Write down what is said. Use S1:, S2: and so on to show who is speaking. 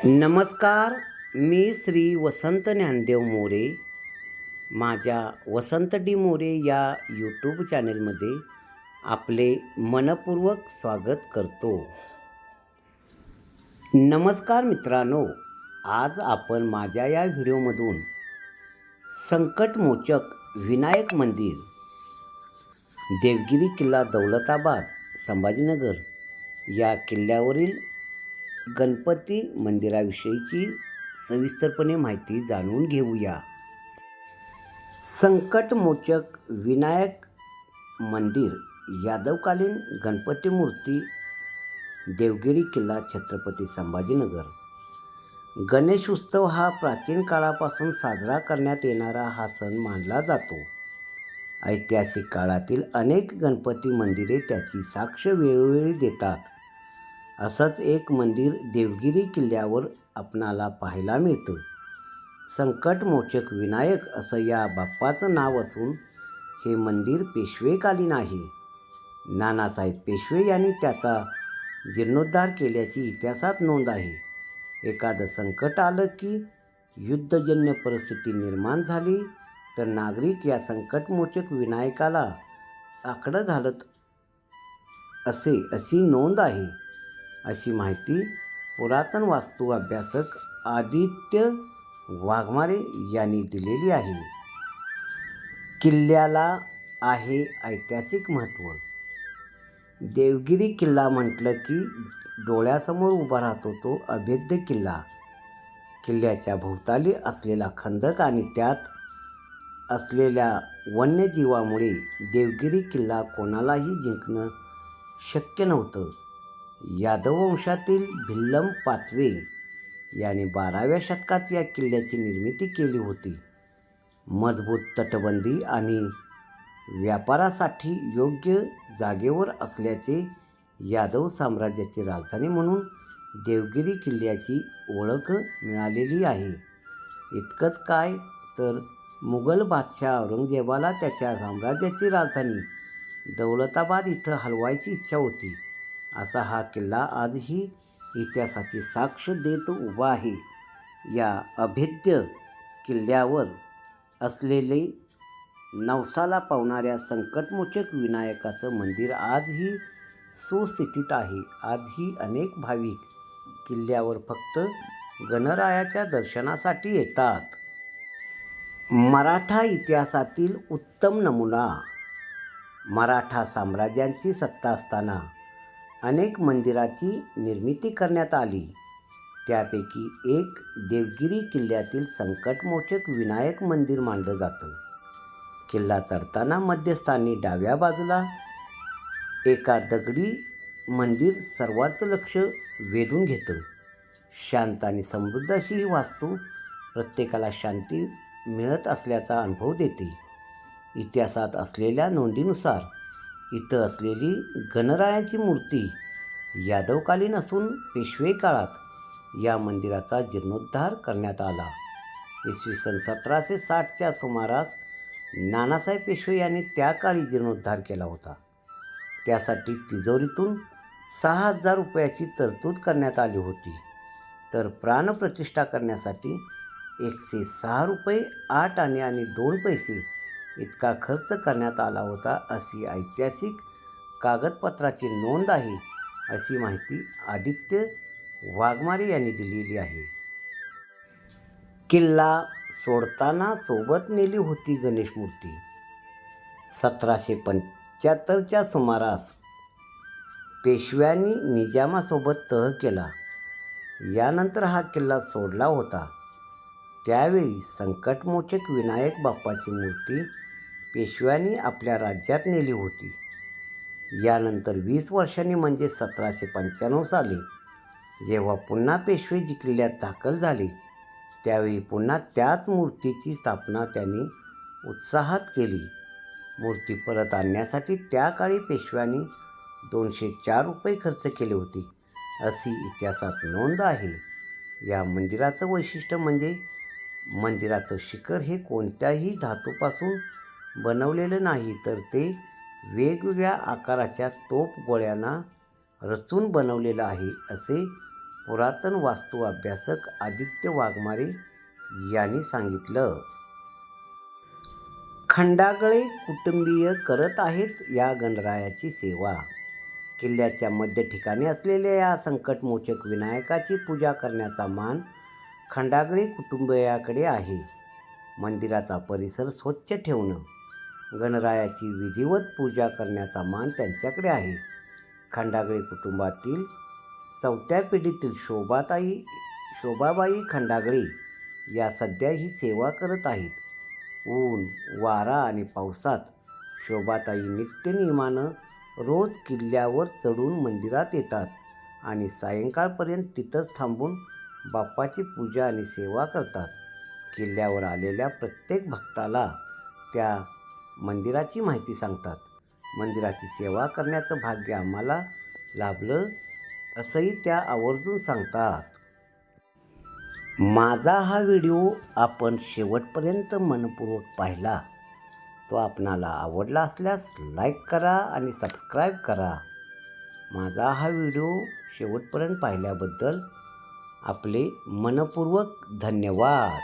S1: नमस्कार. मी श्री वसंत ज्ञानदेव मोरे. माझ्या वसंत डी मोरे या यूट्यूब चॅनेलमध्ये आपले मनपूर्वक स्वागत करतो. नमस्कार मित्रांनो, आज आपण माझ्या या व्हिडिओमधून संकटमोचक विनायक मंदिर, देवगिरी किल्ला, दौलताबाद, संभाजीनगर या किल्ल्यावरील गणपती मंदिराविषयीची सविस्तरपणे माहिती जाणून घेऊया. संकटमोचक विनायक मंदिर यादवकालीन गणपती मूर्ती, देवगिरी किल्ला, छत्रपती संभाजीनगर. गणेश उत्सव हा प्राचीन काळापासून साजरा करण्यात येणारा हा सण मानला जातो. ऐतिहासिक काळातील अनेक गणपती मंदिरे त्याची साक्ष वेळोवेळी देतात. असंच एक मंदिर देवगिरी किल्ल्यावर आपणाला पाहायला मिळतं. संकटमोचक विनायक असं या बाप्पाचं नाव असून हे मंदिर पेशवेकालीन आहे. नानासाहेब पेशवे यांनी त्याचा जीर्णोद्धार केल्याची इतिहासात नोंद आहे. एखादं संकट आलं की, युद्धजन्य परिस्थिती निर्माण झाली तर नागरिक या संकटमोचक विनायकाला साकडं घालत अशी नोंद आहे, अशी माहिती पुरातन वास्तू अभ्यासक आदित्य वाघमारे यांनी दिलेली आहे. किल्ल्याला आहे ऐतिहासिक महत्त्व. देवगिरी किल्ला म्हटलं की डोळ्यासमोर उभा राहतो तो अभेद्य किल्ला. किल्ल्याच्या भोवताली असलेला खंदक आणि त्यात असलेल्या वन्यजीवामुळे देवगिरी किल्ला कोणालाही जिंकणं शक्य नव्हतं. यादव वंशातील भिल्लम पाचवे याने 12व्या शतकात या किल्ल्याची निर्मिती केली होती. मजबूत तटबंदी आणि व्यापारासाठी योग्य जागेवर असल्याचे यादव साम्राज्याची राजधानी म्हणून देवगिरी किल्ल्याची ओळख मिळालेली आहे. इतकंच काय तर मुघल बादशाह औरंगजेबाला त्याच्या साम्राज्याची राजधानी दौलताबाद इथं हलवायची इच्छा होती. असा हा किल्ला आजही इतिहासाची साक्ष देत उभा आहे. या अभेद्य किल्ल्यावर असलेले नवसाला पावणाऱ्या संकटमोचक विनायकाचं मंदिर आजही सुस्थितीत आहे. आजही अनेक भाविक किल्ल्यावर फक्त गणरायाच्या दर्शनासाठी येतात. मराठा इतिहासातील उत्तम नमुना. मराठा साम्राज्याची सत्ता असताना अनेक मंदिराची निर्मिती करण्यात आली. त्यापैकी एक देवगिरी किल्ल्यातील संकटमोचक विनायक मंदिर मानलं जातं. किल्ला चढताना मध्यस्थानी डाव्या बाजूला एका दगडी मंदिर सर्वांचं लक्ष वेधून घेतं. शांत आणि समृद्ध अशी ही वास्तू प्रत्येकाला शांती मिळत असल्याचा अनुभव देते. इतिहासात असलेल्या नोंदीनुसार इथं असलेली गणरायाची मूर्ती यादवकालीन असून पेशवे काळात या मंदिराचा जीर्णोद्धार करण्यात आला. इसवी सन 1760च्या सुमारास नानासाहेब पेशवे यांनी त्या काळी जीर्णोद्धार केला होता. त्यासाठी तिजोरीतून 6,000 रुपयाची तरतूद करण्यात आली होती. तर प्राणप्रतिष्ठा करण्यासाठी 106 रुपये 8 आणे आणि 2 पैसे इतका खर्च करण्यात आला होता, अशी ऐतिहासिक कागदपत्राची नोंद आहे, अशी माहिती आदित्य वाघमारे यांनी दिलेली आहे. किल्ला सोडताना सोबत नेली होती गणेश मूर्ती. 1775च्या सुमारास पेशव्यांनी निजामासोबत तह केला. यानंतर हा किल्ला सोडला होता. त्यावेळी संकटमोचक विनायक बाप्पाची मूर्ती पेशव्यांनी आपल्या राज्यात नेली होती. यानंतर 20 वर्षांनी म्हणजे 1795 साली जेव्हा पुन्हा पेशवे किल्ल्यात दाखल झाले, त्यावेळी पुन्हा त्याच मूर्तीची स्थापना त्यांनी उत्साहात केली. मूर्ती परत आणण्यासाठी त्या काळी पेशव्यांनी 204 रुपये खर्च केले होते, अशी इतिहासात नोंद आहे. या मंदिराचं वैशिष्ट्य म्हणजे मंदिराचं शिखर हे कोणत्याही धातूपासून बनवलेलं नाही, तर ते वेगवेगळ्या आकाराच्या तोफ गोळ्यांना रचून बनवलेलं आहे, असे पुरातन वास्तू अभ्यासक आदित्य वाघमारे यांनी सांगितलं. खंडागळे कुटुंबीय करत आहेत या गणरायाची सेवा. किल्ल्याच्या मध्य ठिकाणी असलेल्या या संकटमोचक विनायकाची पूजा करण्याचा मान खंडागळे कुटुंबियाकडे आहे. मंदिराचा परिसर स्वच्छ ठेवणं, गणरायाची विधिवत पूजा करण्याचा मान त्यांच्याकडे आहे. खंडागळे कुटुंबातील 4थ्या पिढीतील शोभाबाई खंडागळे या सध्या ही सेवा करत आहेत. ऊन, वारा आणि पावसात शोभाताई नित्यनियमानं रोज किल्ल्यावर चढून मंदिरात येतात आणि सायंकाळपर्यंत तिथंच थांबून बाप्पाची पूजा आणि सेवा करतात. किल्ल्यावर आलेल्या प्रत्येक भक्ताला त्या मंदिराची माहिती सांगतात. मंदिराची सेवा करण्याचं भाग्य आम्हाला लाभलं असंही त्या आवर्जून सांगतात. माझा हा व्हिडिओ आपण शेवटपर्यंत मनपूर्वक पाहिला तो आपणाला आवडला असल्यास लाईक करा आणि सबस्क्राईब करा. माझा हा व्हिडिओ शेवटपर्यंत पाहिल्याबद्दल आपले मनपूर्वक धन्यवाद.